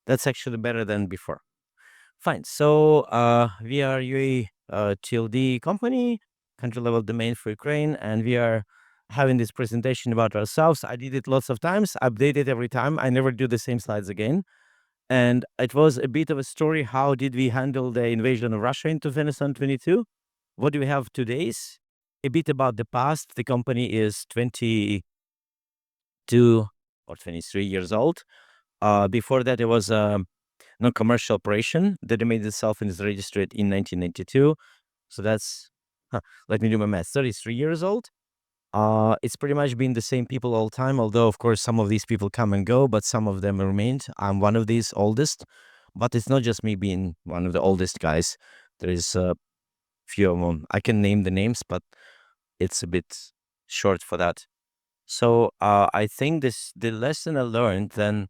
That's actually better than before. Fine. So we are UAE TLD company, country level domain for Ukraine, and we are having this presentation about ourselves. I did it lots of times, update it every time. I never do the same slides again. And it was a bit of a story. How did we handle the invasion of Russia in 2022? What do we have today's? A bit about the past. The company is 22 or 23 years old. Before that, it was a non-commercial operation. The domain itself is registered in 1992. So that's, let me do my math, 33 years old. It's pretty much been the same people all the time, although, of course, some of these people come and go, but some of them remained. I'm one of these oldest, but it's not just me being one of the oldest guys. There is a few of them. I can name the names, but it's a bit short for that. So I think the lesson I learned, then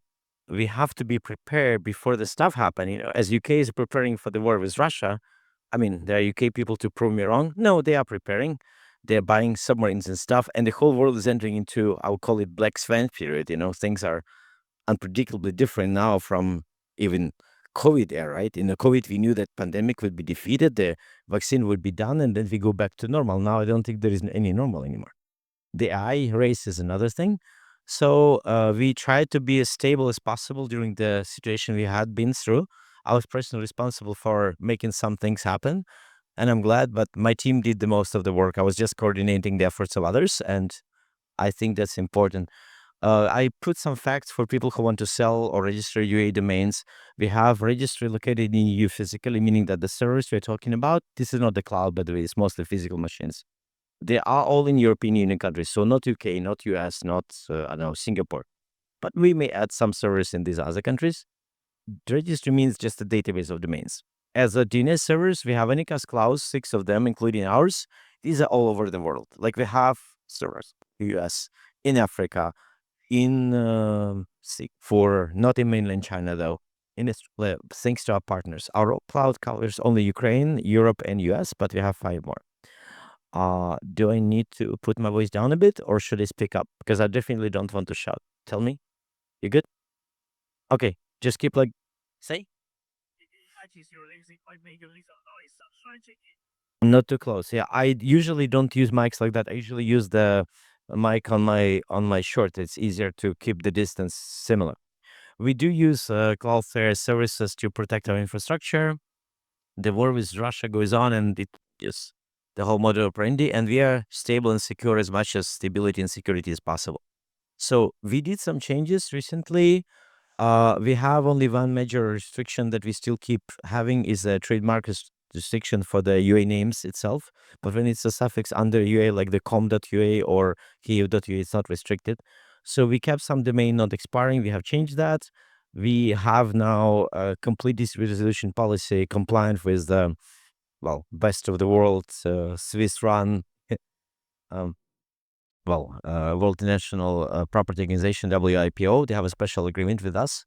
we have to be prepared before the stuff happen. As UK is preparing for the war with Russia, I mean, there are UK people to prove me wrong. No, they are preparing. They're buying submarines and stuff, and the whole world is entering into, I would call it, black swan period. Things are unpredictably different now from even COVID era, right? In the COVID, we knew that pandemic would be defeated, the vaccine would be done, and then we go back to normal. Now, I don't think there is any normal anymore. The AI race is another thing. So we tried to be as stable as possible during the situation we had been through. I was personally responsible for making some things happen, and I'm glad, but my team did the most of the work. I was just coordinating the efforts of others, and I think that's important. I put some facts for people who want to sell or register UA domains. We have registry located in EU physically, meaning that the servers we're talking about, this is not the cloud, by the way, it's mostly physical machines. They are all in European Union countries, so not UK, not US, not I don't know, Singapore. But we may add some servers in these other countries. The registry means just a database of domains. As a DNS servers, we have Anycast clouds, 6 of them, including ours. These are all over the world. Like we have servers in the US, in Africa, in for not in mainland China though. Thanks to our partners, our cloud covers only Ukraine, Europe, and US, but we have 5 more. Do I need to put my voice down a bit, or should I speak up? Because I definitely don't want to shout. Tell me. You good? Okay. Just keep say. Not too close. Yeah, I usually don't use mics like that. I usually use the mic on my short. It's easier to keep the distance similar. We do use Cloudflare services to protect our infrastructure. The war with Russia goes on, and it is the whole model operandi, and we are stable and secure as much as stability and security is possible. So we did some changes recently. We have only one major restriction that we still keep having is a trademark restriction for the UA names itself. But when it's a suffix under UA, like the com.ua or kiev.ua, it's not restricted. So we kept some domain not expiring. We have changed that. We have now a complete dispute resolution policy compliant with the, best of the world, Swiss run, um, World International Property Organization, WIPO. They have a special agreement with us.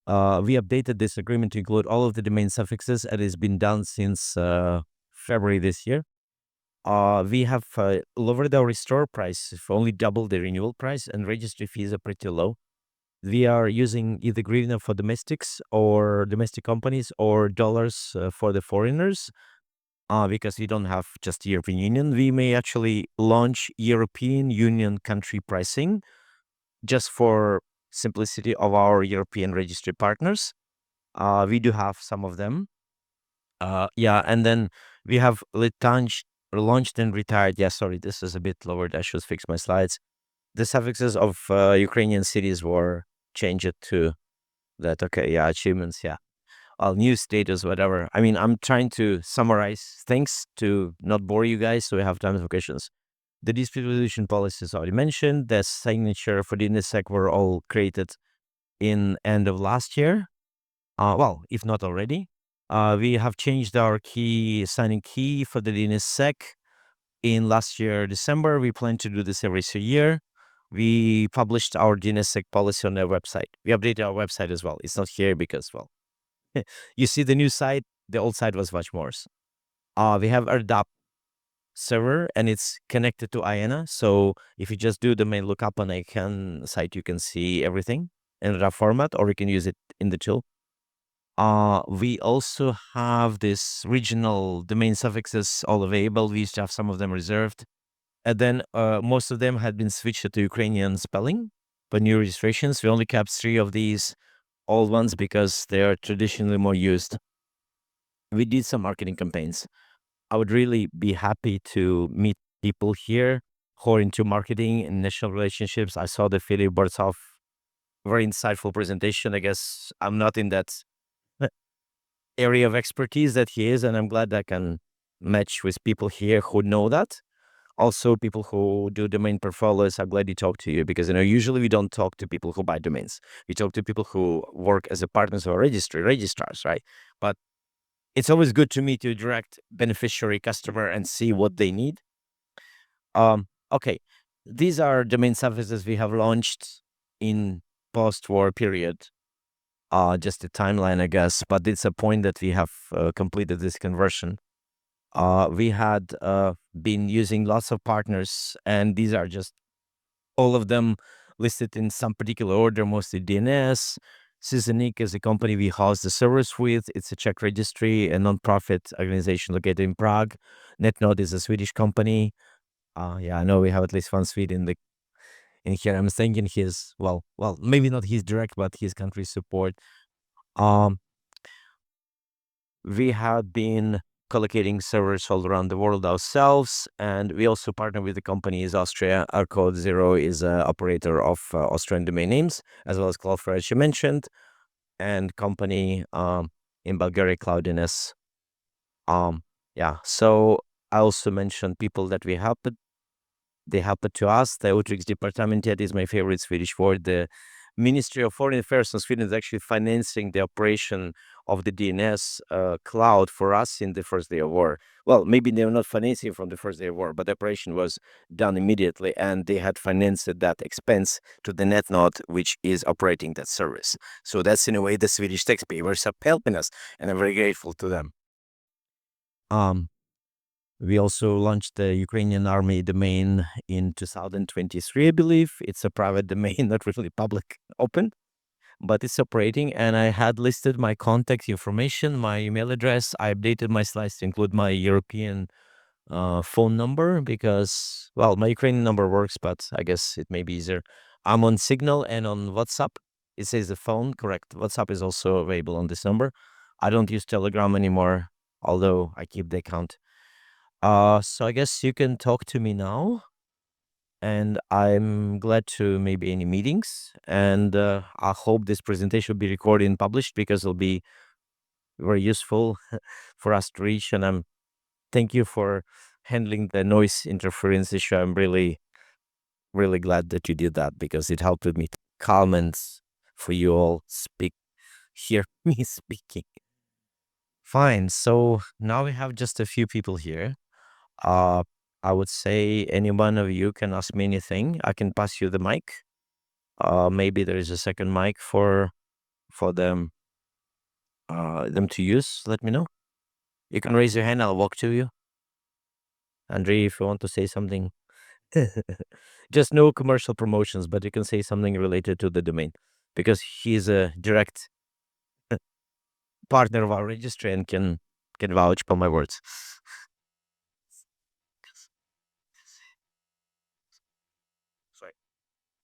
We updated this agreement to include all of the domain suffixes, and it's been done since February this year. We have lowered our restore price for only double the renewal price, and registry fees are pretty low. We are using either hryvnia for domestics or domestic companies or dollars for the foreigners. Because we don't have just European Union, we may actually launch European Union country pricing just for simplicity of our European registry partners. We do have some of them. And then we have launched and retired. Yeah, sorry, this is a bit lowered. I should fix my slides. The suffixes of Ukrainian cities were changed to that. Okay, yeah, achievements, yeah. New status, whatever. I mean, I'm trying to summarize things to not bore you guys, so we have time for questions. The dispute resolution policies already mentioned. The signature for the DNSSEC were all created in end of last year. If not already. We have changed our signing key for the DNSSEC in last year, December. We plan to do this every year. We published our DNSSEC policy on their website. We updated our website as well. It's not here because, you see the new site, the old site was much worse. We have our DAP server, and it's connected to IANA. So if you just do the main lookup on ICANN site, you can see everything in RAW format, or you can use it in the tool. We also have this regional domain suffixes all available. We used to have some of them reserved. And then most of them had been switched to Ukrainian spelling for new registrations. We only kept three of these old ones because they are traditionally more used. We did some marketing campaigns. I would really be happy to meet people here who are into marketing and national relationships. I saw the Philip Bortsov very insightful presentation. I guess I'm not in that uh, area of expertise that he is, and I'm glad I can match with people here who know that. Also, people who do domain portfolios, I'm glad he talked to you because usually we don't talk to people who buy domains. We talk to people who work as a partners or registrars, right? But it's always good to meet your direct beneficiary customer and see what they need. Okay, these are domain services we have launched in post-war period. Just a timeline, I guess, but it's a point that we have completed this conversion. We had been using lots of partners, and these are just all of them listed in some particular order, mostly DNS. Sysonik is a company we host the servers with. It's a Czech registry, a nonprofit organization located in Prague. NetNode is a Swedish company. Yeah, I know we have at least one Swede in here. I'm thinking his maybe not his direct, but his country support. Um, we have been collocating servers all around the world ourselves, and we also partner with the companies Austria. Our Code Zero is an operator of Austrian domain names, as well as Cloudflare, as you mentioned, and company in Bulgaria, Cloudiness. Yeah, so I also mentioned people that we help. They happen to us. The Utrikesdepartementet is my favorite Swedish word. The Ministry of Foreign Affairs in Sweden is actually financing the operation of the DNS cloud for us in the first day of war. Well, maybe they were not financing from the first day of war, but the operation was done immediately, and they had financed that expense to the NetNode, which is operating that service. So that's in a way the Swedish taxpayers are helping us, and I'm very grateful to them. Um, we also launched the Ukrainian Army domain in 2023, I believe. It's a private domain, not really public open, but it's operating. And I had listed my contact information, my email address. I updated my slides to include my European phone number because, well, my Ukrainian number works, but I guess it may be easier. I'm on Signal and on WhatsApp. It says the phone, correct. WhatsApp is also available on this number. I don't use Telegram anymore, although I keep the account. So I guess you can talk to me now, and I'm glad to maybe any meetings. And I hope this presentation will be recorded and published because it'll be very useful for us to reach. And I'm thank you for handling the noise interference issue. I'm really, really glad that you did that because it helped with me to calm and for you all hear me speaking. Fine. So now we have just a few people here. Uh, I would say any one of you can ask me anything. I can pass you the mic. Maybe there is a second mic for them to use. Let me know. You can raise your hand. I'll walk to you. Andrei, if you want to say something, just no commercial promotions, but you can say something related to the domain because he's a direct partner of our registry and can vouch for my words. Sorry.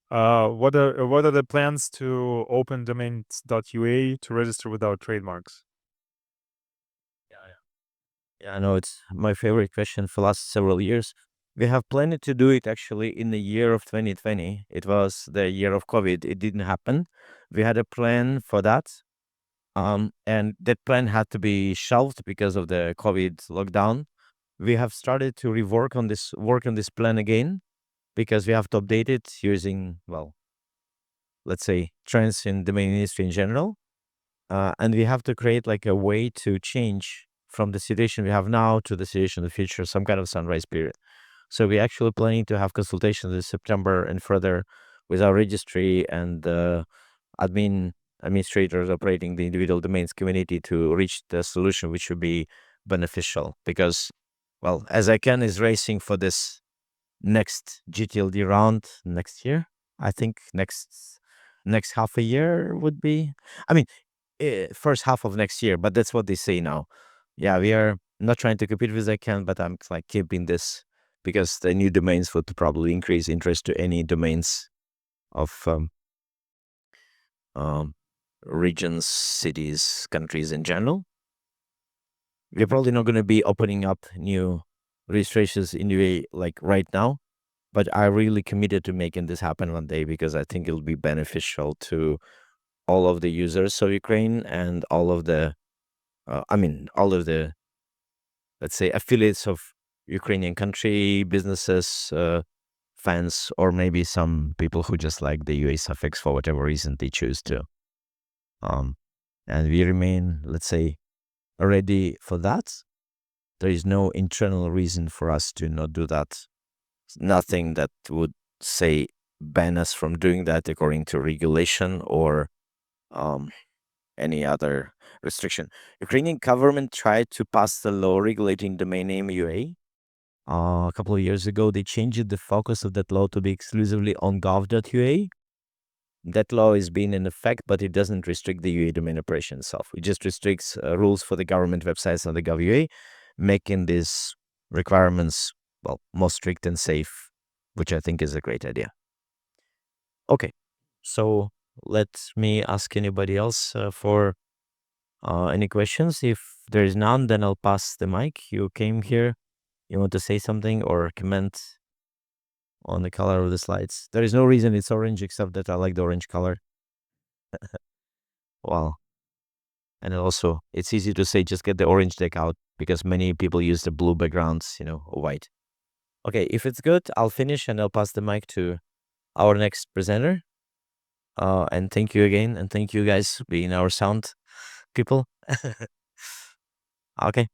What are the plans to open domains.ua to register without trademarks? Yeah, I know it's my favorite question for last several years. We have planned to do it actually in the year of 2020. It was the year of COVID. It didn't happen. We had a plan for that. And that plan had to be shelved because of the COVID lockdown. We have started to work on this plan again because we have to update it using, well, let's say trends in the domain industry in general. And we have to create like a way to change from the situation we have now to the situation in the future, some kind of sunrise period. So we're actually planning to have consultations this September and further with our registry and administrators operating the individual domains community to reach the solution which would be beneficial because, well, as ICANN is racing for this next GTLD round next year, I think next half a year would be. I mean, first half of next year, but that's what they say now. Yeah, we are not trying to compete with ICANN, but I'm like keeping this because the new domains would probably increase interest to any domains of um, regions, cities, countries in general. We're probably not going to be opening up new registrations in UA like right now, but I'm really committed to making this happen one day because I think it'll be beneficial to all of the users of Ukraine and all of the, all of the, let's say, affiliates of Ukrainian country, businesses, fans, or maybe some people who just like the UA suffix for whatever reason they choose to. And we remain, let's say, ready for that. There is no internal reason for us to not do that. Nothing that would say ban us from doing that according to regulation or um, any other restriction. Ukrainian government tried to pass the law regulating domain name UA. A couple of years ago, they changed the focus of that law to be exclusively on gov.ua. That law is being in effect, but it doesn't restrict the UA domain operation itself. It just restricts rules for the government websites on the gov.ua, making these requirements, well, more strict and safe, which I think is a great idea. Okay, so let me ask anybody else for any questions. If there is none, then I'll pass the mic. You came here, you want to say something or comment on the color of the slides? There is no reason it's orange except that I like the orange color. Well, and also it's easy to say just get the orange deck out because many people use the blue backgrounds, or white. Okay, if it's good, I'll finish and I'll pass the mic to our next presenter. And thank you again, and thank you guys being our sound people. Okay.